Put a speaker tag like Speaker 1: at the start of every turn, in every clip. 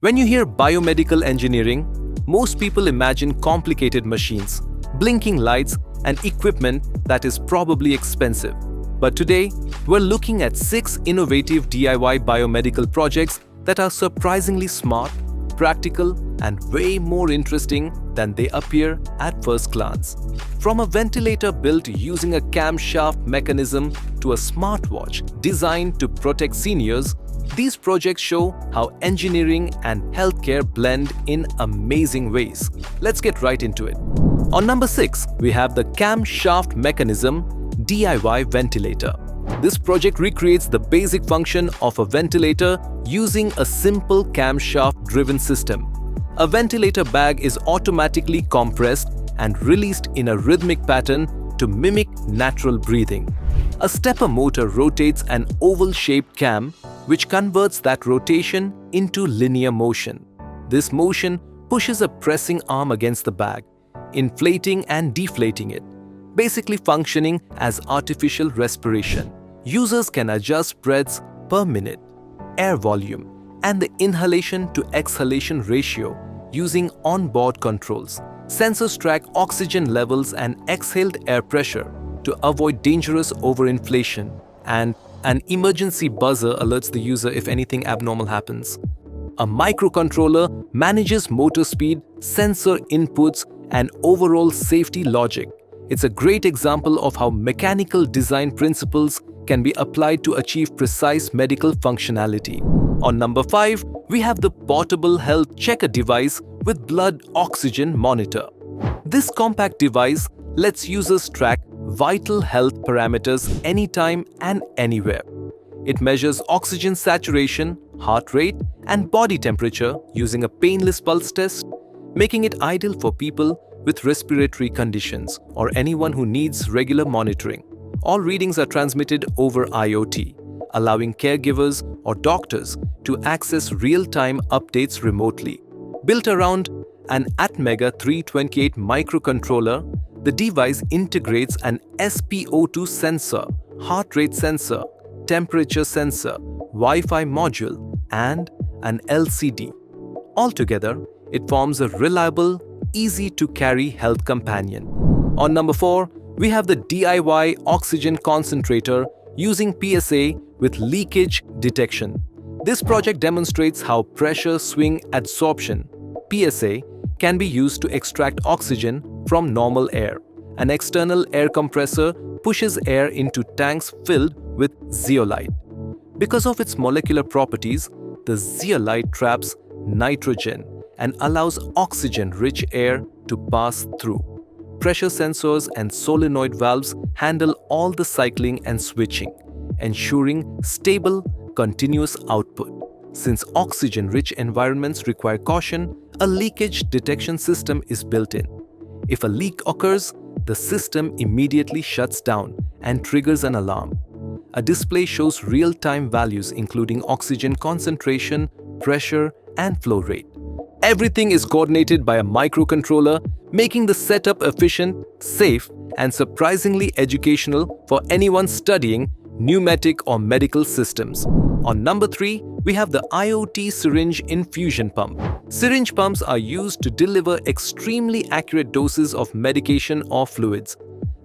Speaker 1: When you hear biomedical engineering, most people imagine complicated machines, blinking lights, and equipment that is probably expensive. But today, we're looking at 6 innovative DIY biomedical projects that are surprisingly smart, practical, and way more interesting than they appear at first glance. From a ventilator built using a camshaft mechanism to a smartwatch designed to protect seniors, these projects show how engineering and healthcare blend in amazing ways. Let's get right into it. On number 6, we have the camshaft mechanism DIY ventilator. This project recreates the basic function of a ventilator using a simple camshaft-driven system. A ventilator bag is automatically compressed and released in a rhythmic pattern to mimic natural breathing. A stepper motor rotates an oval-shaped cam, which converts that rotation into linear motion. This motion pushes a pressing arm against the bag, inflating and deflating it, basically functioning as artificial respiration. Users can adjust breaths per minute, air volume, and the inhalation to exhalation ratio using onboard controls. Sensors track oxygen levels and exhaled air pressure to avoid dangerous overinflation, and an emergency buzzer alerts the user if anything abnormal happens. A microcontroller manages motor speed, sensor inputs, and overall safety logic. It's a great example of how mechanical design principles can be applied to achieve precise medical functionality. On number 5, we have the portable health checker device with blood oxygen monitor. This compact device lets users track vital health parameters anytime and anywhere. It measures oxygen saturation, heart rate, and body temperature using a painless pulse test, making it ideal for people with respiratory conditions or anyone who needs regular monitoring. All readings are transmitted over IoT, allowing caregivers or doctors to access real-time updates remotely. Built around an Atmega 328 microcontroller, the device integrates an SpO2 sensor, heart rate sensor, temperature sensor, Wi-Fi module, and an LCD. Altogether, it forms a reliable, easy-to-carry health companion. On number 4, we have the DIY oxygen concentrator using PSA with leakage detection. This project demonstrates how pressure swing adsorption, PSA, can be used to extract oxygen from normal air. An external air compressor pushes air into tanks filled with zeolite. Because of its molecular properties, the zeolite traps nitrogen and allows oxygen-rich air to pass through. Pressure sensors and solenoid valves handle all the cycling and switching, ensuring stable, continuous output. Since oxygen-rich environments require caution, a leakage detection system is built in. If a leak occurs, the system immediately shuts down and triggers an alarm. A display shows real-time values including oxygen concentration, pressure, and flow rate. Everything is coordinated by a microcontroller, making the setup efficient, safe, and surprisingly educational for anyone studying pneumatic or medical systems. On number 3, we have the IoT Syringe Infusion Pump. Syringe pumps are used to deliver extremely accurate doses of medication or fluids.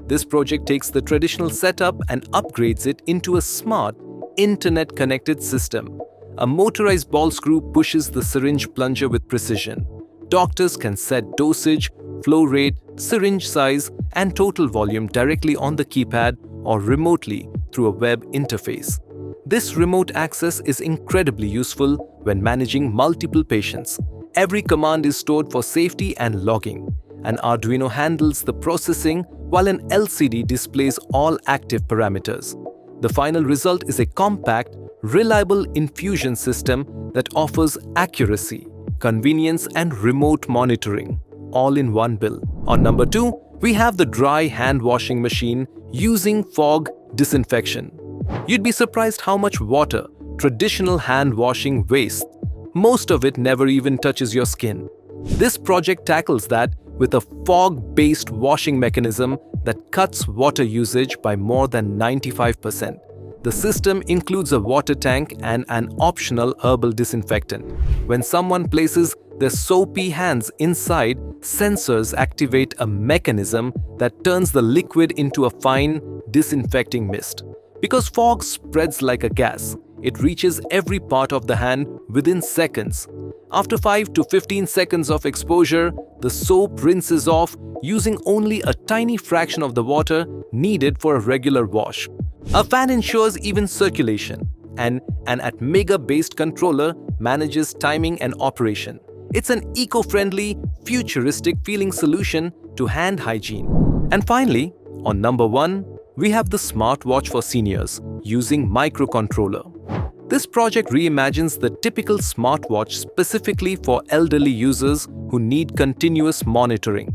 Speaker 1: This project takes the traditional setup and upgrades it into a smart, internet-connected system. A motorized ball screw pushes the syringe plunger with precision. Doctors can set dosage, flow rate, syringe size, and total volume directly on the keypad or remotely through a web interface. This remote access is incredibly useful when managing multiple patients. Every command is stored for safety and logging. An Arduino handles the processing while an LCD displays all active parameters. The final result is a compact, reliable infusion system that offers accuracy, convenience, and remote monitoring, all in one bill. On number 2, we have the dry hand washing machine using fog disinfection. You'd be surprised how much water traditional hand washing wastes. Most of it never even touches your skin. This project tackles that with a fog-based washing mechanism that cuts water usage by more than 95%. The system includes a water tank and an optional herbal disinfectant. When someone places their soapy hands inside, sensors activate a mechanism that turns the liquid into a fine, disinfecting mist. Because fog spreads like a gas, it reaches every part of the hand within seconds. After 5 to 15 seconds of exposure, the soap rinses off using only a tiny fraction of the water needed for a regular wash. A fan ensures even circulation, and an Atmega-based controller manages timing and operation. It's an eco-friendly, futuristic-feeling solution to hand hygiene. And finally, on number 1, we have the Smartwatch for seniors using Microcontroller. This project reimagines the typical smartwatch specifically for elderly users who need continuous monitoring.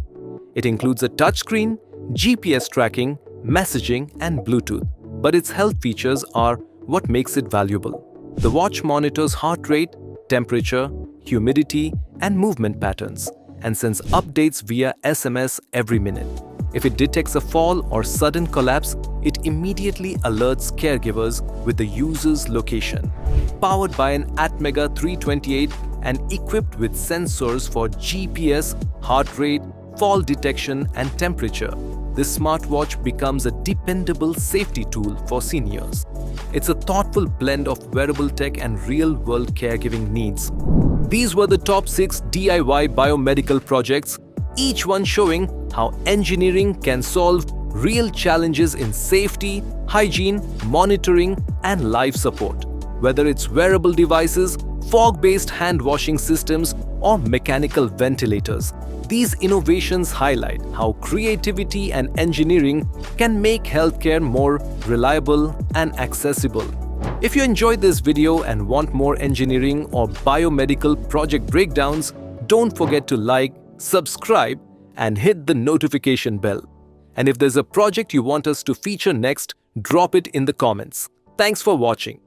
Speaker 1: It includes a touchscreen, GPS tracking, messaging, and Bluetooth. But its health features are what makes it valuable. The watch monitors heart rate, temperature, humidity, and movement patterns, and sends updates via SMS every minute. If it detects a fall or sudden collapse, it immediately alerts caregivers with the user's location. Powered by an Atmega 328 and equipped with sensors for GPS, heart rate, fall detection, and temperature, this smartwatch becomes a dependable safety tool for seniors. It's a thoughtful blend of wearable tech and real-world caregiving needs. These were the top 6 DIY biomedical projects, each one showing how engineering can solve real challenges in safety, hygiene, monitoring, and life support. Whether it's wearable devices, fog-based hand-washing systems, or mechanical ventilators, these innovations highlight how creativity and engineering can make healthcare more reliable and accessible. If you enjoyed this video and want more engineering or biomedical project breakdowns, don't forget to like, subscribe, and hit the notification bell. And if there's a project you want us to feature next, drop it in the comments. Thanks for watching.